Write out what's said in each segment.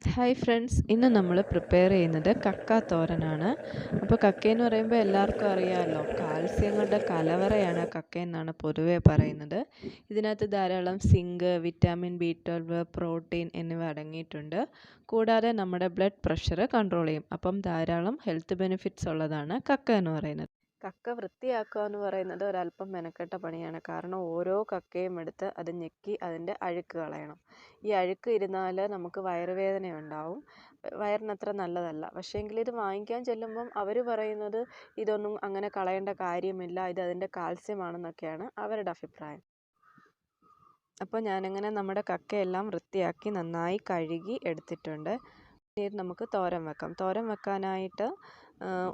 Hi friends, ഇന്ന് നമ്മൾ prepare ചെയ്യുന്നത് കക്ക തോരനാണ്. അപ്പോൾ കക്കയെന്ന് പറയുമ്പോൾ എല്ലാവർക്കും അറിയാമല്ലോ, കാൽസ്യങ്ങളുടെ കലവറയാണ് കക്കയെന്നാണ് പൊതുവേ പറയുന്നത്. ഇതിനകത്ത് ധാരാളം സിങ്ക്, വിറ്റാമിൻ B12, പ്രോട്ടീൻ എന്നിവ അടങ്ങിയിട്ടുണ്ട്. കൂടാതെ നമ്മുടെ ബ്ലഡ് പ്രഷർ കൺട്രോൾ ചെയ്യും. അപ്പം ധാരാളം ഹെൽത്ത് ബെനിഫിറ്റ്സ് ഉള്ളതാണ് കക്ക എന്ന് പറയുന്നത്. കക്ക വൃത്തിയാക്കുക എന്ന് പറയുന്നത് ഒരല്പം മെനക്കെട്ട പണിയാണ്. കാരണം ഓരോ കക്കയും എടുത്ത് അത് ഞെക്കി അതിൻ്റെ അഴുക്ക് കളയണം. ഈ അഴുക്ക് ഇരുന്നാൽ നമുക്ക് വയറുവേദന ഉണ്ടാവും. വയറിനത്ര നല്ലതല്ല. പക്ഷേങ്കിൽ ഇത് വാങ്ങിക്കാൻ ചെല്ലുമ്പം അവർ പറയുന്നത് ഇതൊന്നും അങ്ങനെ കളയേണ്ട കാര്യമില്ല, ഇത് അതിൻ്റെ കാൽസ്യമാണെന്നൊക്കെയാണ് അവരുടെ അഭിപ്രായം. അപ്പോൾ ഞാനങ്ങനെ നമ്മുടെ കക്കയെല്ലാം വൃത്തിയാക്കി നന്നായി കഴുകി എടുത്തിട്ടുണ്ട്. ഇനി നമുക്ക് തോരൻ വെക്കാം. തോരൻ വെക്കാനായിട്ട്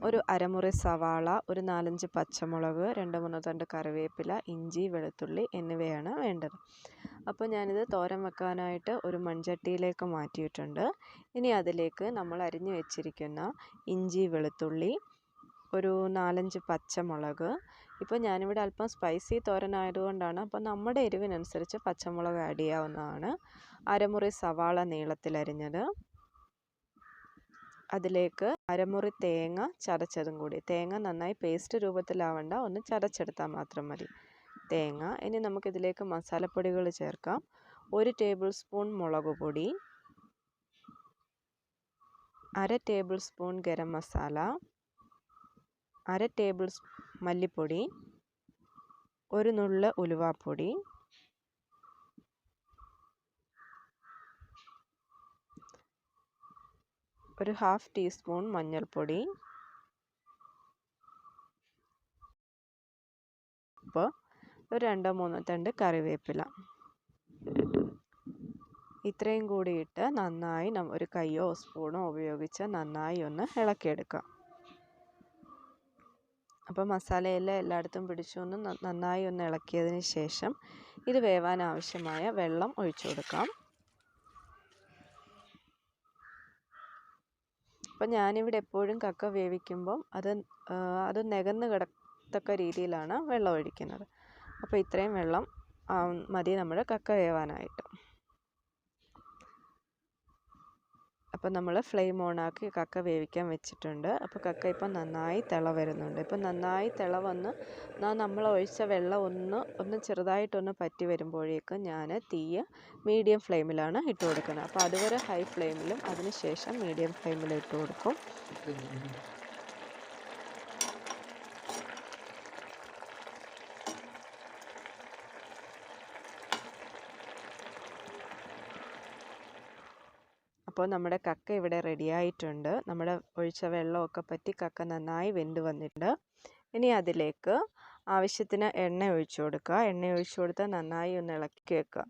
ഒരു അരമുറി സവാള, ഒരു 4-5 പച്ചമുളക്, 2-3 തണ്ട് കറിവേപ്പില, ഇഞ്ചി, വെളുത്തുള്ളി എന്നിവയാണ് വേണ്ടത്. അപ്പോൾ ഞാനിത് തോരൻ വെക്കാനായിട്ട് ഒരു മൺചട്ടിയിലേക്ക് മാറ്റിയിട്ടുണ്ട്. ഇനി അതിലേക്ക് നമ്മൾ അരിഞ്ഞു വെച്ചിരിക്കുന്ന ഇഞ്ചി, വെളുത്തുള്ളി, ഒരു 4-5 പച്ചമുളക്. ഇപ്പോൾ ഞാനിവിടെ അല്പം സ്പൈസി തോരനായതുകൊണ്ടാണ്, അപ്പോൾ നമ്മുടെ എരിവിനനുസരിച്ച് പച്ചമുളക് ആഡ് ചെയ്യാവുന്നതാണ്. അരമുറി സവാള നീളത്തിലരിഞ്ഞത്, അതിലേക്ക് അരമുറി തേങ്ങ ചതച്ചതും കൂടി. തേങ്ങ നന്നായി പേസ്റ്റ് രൂപത്തിലാവണ്ട, ഒന്ന് ചതച്ചെടുത്താൽ മാത്രം മതി തേങ്ങ. ഇനി നമുക്കിതിലേക്ക് മസാലപ്പൊടികൾ ചേർക്കാം. 1 ടേബിൾ സ്പൂൺ മുളക് പൊടി, 1/2 table spoon garam masala, 1/2 table മല്ലിപ്പൊടി, ഒരു നുള്ള് ഉലുവാപ്പൊടി, ഒരു 1/2 ടീസ്പൂൺ മഞ്ഞൾപ്പൊടി, ഉപ്പ്, ഒരു 2-3 തണ്ട് കറിവേപ്പില. ഇത്രയും കൂടി ഇട്ട് നന്നായി ഒരു കൈയോ സ്പൂണോ ഉപയോഗിച്ച് നന്നായി ഒന്ന് ഇളക്കിയെടുക്കാം. അപ്പോൾ മസാലയെല്ലാം എല്ലായിടത്തും പിടിച്ചൊന്ന് നന്നായി ഒന്ന് ഇളക്കിയതിന് ശേഷം ഇത് വേവാൻ ആവശ്യമായ വെള്ളം ഒഴിച്ചു കൊടുക്കാം. അപ്പം ഞാനിവിടെ എപ്പോഴും കക്ക വേവിക്കുമ്പം അത് നികന്ന് കിടത്തക്ക രീതിയിലാണ് വെള്ളം ഒഴിക്കുന്നത്. അപ്പോൾ ഇത്രയും വെള്ളം മതി നമ്മുടെ കക്ക വേവാനായിട്ട്. അപ്പോൾ നമ്മൾ ഫ്ലെയിം ഓണാക്കി കക്ക വേവിക്കാൻ വെച്ചിട്ടുണ്ട്. അപ്പോൾ കക്ക ഇപ്പം നന്നായി തിള വരുന്നുണ്ട്. ഇപ്പം നന്നായി തിള വന്ന് നമ്മൾ ഒഴിച്ച വെള്ളം ഒന്ന് ചെറുതായിട്ടൊന്ന് പറ്റി വരുമ്പോഴേക്കും ഞാൻ തീയ് മീഡിയം ഫ്ലെയിമിലാണ് ഇട്ട് കൊടുക്കുന്നത്. അപ്പോൾ അതുവരെ ഹൈ ഫ്ലെയിമിലും അതിന് ശേഷം മീഡിയം ഫ്ലെയിമിലും ഇട്ട് കൊടുക്കും. അപ്പോൾ നമ്മുടെ കക്ക ഇവിടെ റെഡിയായിട്ടുണ്ട്. നമ്മുടെ ഒഴിച്ച വെള്ളമൊക്കെ പറ്റി കക്ക നന്നായി വെന്ത് വന്നിട്ടുണ്ട്. ഇനി അതിലേക്ക് ആവശ്യത്തിന് എണ്ണ ഒഴിച്ചു കൊടുക്കുക. എണ്ണ ഒഴിച്ചു കൊടുത്ത് നന്നായി ഒന്ന് ഇളക്കി വെക്കുക.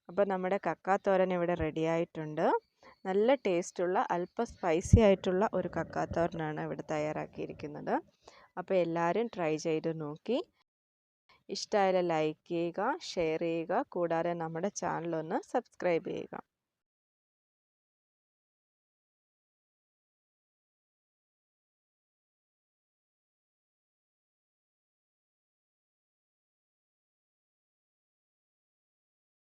അപ്പോൾ നമ്മുടെ കക്കാത്തോരൻ ഇവിടെ റെഡിയായിട്ടുണ്ട്. നല്ല ടേസ്റ്റുള്ള, അല്പം സ്പൈസി ആയിട്ടുള്ള ഒരു കക്കാത്തോരനാണ് ഇവിടെ തയ്യാറാക്കിയിരിക്കുന്നത്. അപ്പോൾ എല്ലാവരും ട്രൈ ചെയ്ത് നോക്കി. ഇഷ്ടമായാൽ ലൈക്ക് ചെയ്യുക, ഷെയർ ചെയ്യുക, കൂടാതെ നമ്മുടെ ചാനലൊന്ന് സബ്സ്ക്രൈബ് ചെയ്യുക.